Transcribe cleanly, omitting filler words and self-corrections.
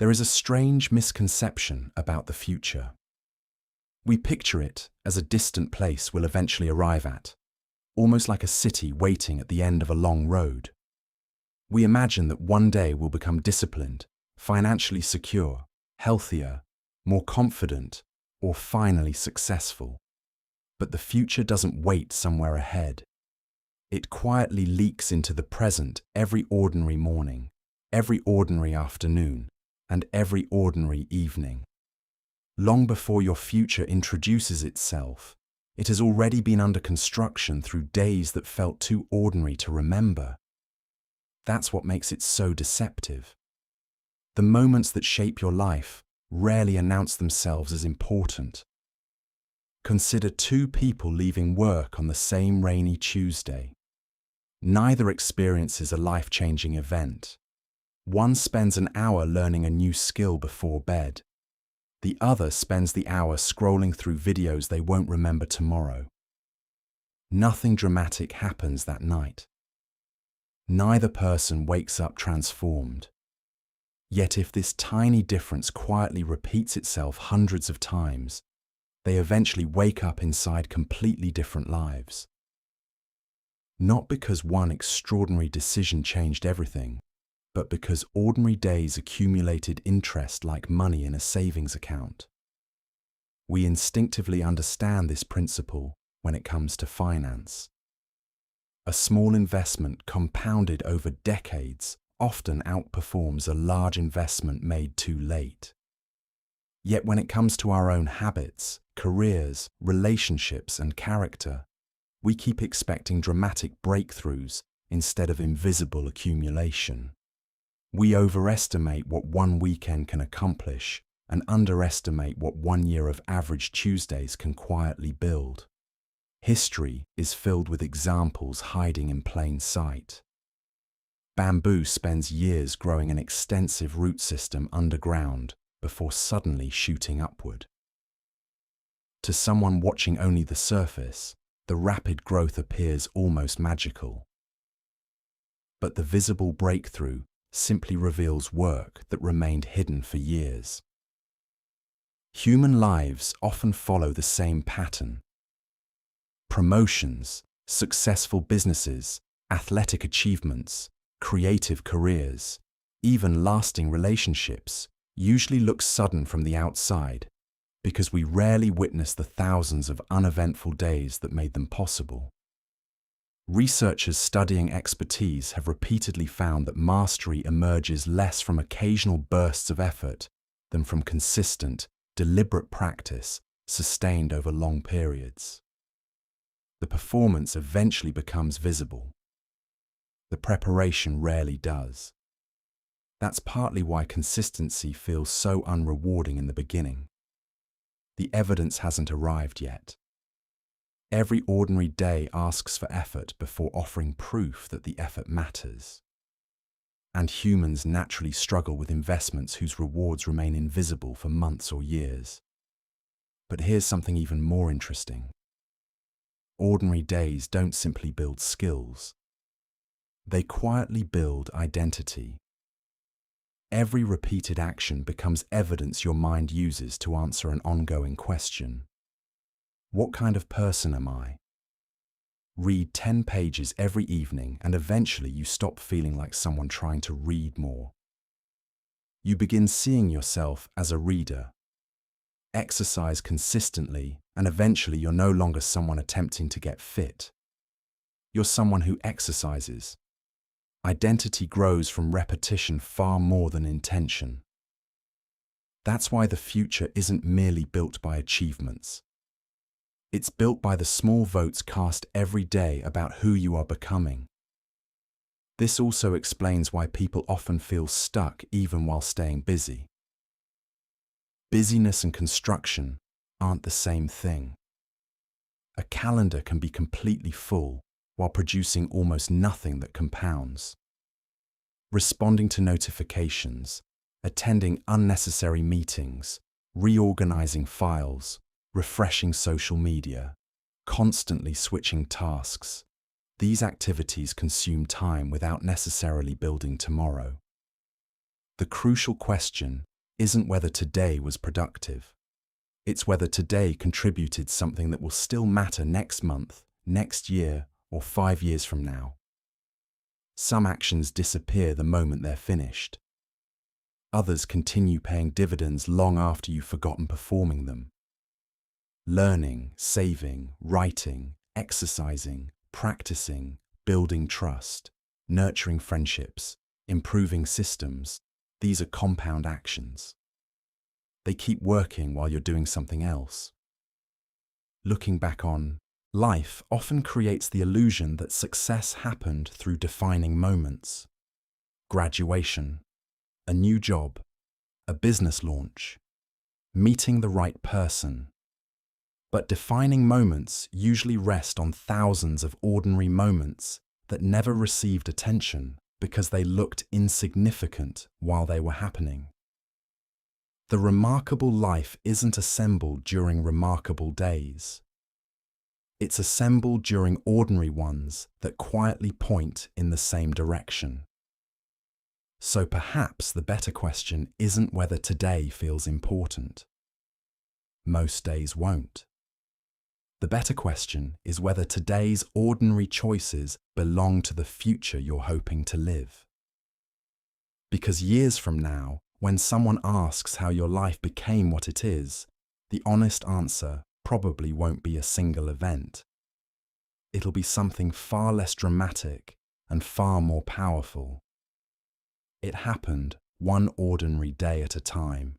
There is a strange misconception about the future. We picture it as a distant place we'll eventually arrive at, almost like a city waiting at the end of a long road. We imagine that one day we'll become disciplined, financially secure, healthier, more confident, or finally successful. But the future doesn't wait somewhere ahead. It quietly leaks into the present every ordinary morning, every ordinary afternoon, and every ordinary evening. Long before your future introduces itself, it has already been under construction through days that felt too ordinary to remember. That's what makes it so deceptive. The moments that shape your life rarely announce themselves as important. Consider two people leaving work on the same rainy Tuesday. Neither experiences a life-changing event. One spends an hour learning a new skill before bed. The other spends the hour scrolling through videos they won't remember tomorrow. Nothing dramatic happens that night. Neither person wakes up transformed. Yet if this tiny difference quietly repeats itself hundreds of times, they eventually wake up inside completely different lives. Not because one extraordinary decision changed everything, but because ordinary days accumulated interest like money in a savings account. We instinctively understand this principle when it comes to finance. A small investment compounded over decades often outperforms a large investment made too late. Yet when it comes to our own habits, careers, relationships, and character, we keep expecting dramatic breakthroughs instead of invisible accumulation. We overestimate what one weekend can accomplish and underestimate what 1 year of average Tuesdays can quietly build. History is filled with examples hiding in plain sight. Bamboo spends years growing an extensive root system underground before suddenly shooting upward. To someone watching only the surface, the rapid growth appears almost magical. But the visible breakthrough simply reveals work that remained hidden for years. Human lives often follow the same pattern. Promotions, successful businesses, athletic achievements, creative careers, even lasting relationships usually look sudden from the outside because we rarely witness the thousands of uneventful days that made them possible. Researchers studying expertise have repeatedly found that mastery emerges less from occasional bursts of effort than from consistent, deliberate practice sustained over long periods. The performance eventually becomes visible. The preparation rarely does. That's partly why consistency feels so unrewarding in the beginning. The evidence hasn't arrived yet. Every ordinary day asks for effort before offering proof that the effort matters. And humans naturally struggle with investments whose rewards remain invisible for months or years. But here's something even more interesting. Ordinary days don't simply build skills. They quietly build identity. Every repeated action becomes evidence your mind uses to answer an ongoing question. What kind of person am I? Read 10 pages every evening and eventually you stop feeling like someone trying to read more. You begin seeing yourself as a reader. Exercise consistently and eventually you're no longer someone attempting to get fit. You're someone who exercises. Identity grows from repetition far more than intention. That's why the future isn't merely built by achievements. It's built by the small votes cast every day about who you are becoming. This also explains why people often feel stuck even while staying busy. Busyness and construction aren't the same thing. A calendar can be completely full while producing almost nothing that compounds. Responding to notifications, attending unnecessary meetings, reorganizing files, refreshing social media, constantly switching tasks. These activities consume time without necessarily building tomorrow. The crucial question isn't whether today was productive. It's whether today contributed something that will still matter next month, next year, or 5 years from now. Some actions disappear the moment they're finished. Others continue paying dividends long after you've forgotten performing them. Learning, saving, writing, exercising, practicing, building trust, nurturing friendships, improving systems, these are compound actions. They keep working while you're doing something else. Looking back on life often creates the illusion that success happened through defining moments. Graduation, a new job, a business launch, meeting the right person. But defining moments usually rest on thousands of ordinary moments that never received attention because they looked insignificant while they were happening. The remarkable life isn't assembled during remarkable days. It's assembled during ordinary ones that quietly point in the same direction. So perhaps the better question isn't whether today feels important. Most days won't. The better question is whether today's ordinary choices belong to the future you're hoping to live. Because years from now, when someone asks how your life became what it is, the honest answer probably won't be a single event. It'll be something far less dramatic and far more powerful. It happened one ordinary day at a time.